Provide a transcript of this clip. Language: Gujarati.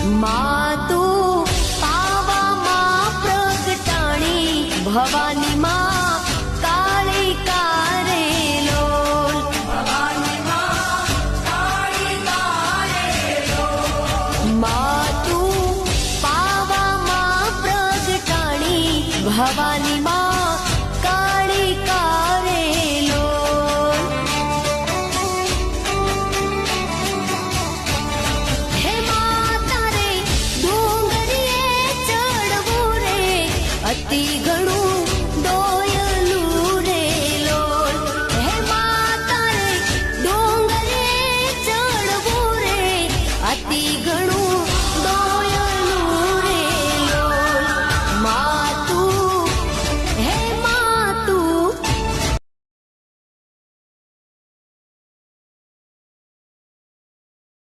માતું પાવામાં પ્રગટાણી ભવાની માં કાળી કારેલો માતું પાવામાં પ્રગટાણી ભવાની માં કાળી કારેલો હે માતા રે ડુંગરીએ ચડવું રે અતિ ઘણું ડોયલું રે લોલ હે માતા રે ડુંગરીએ ચડવું રે અતિ ઘણું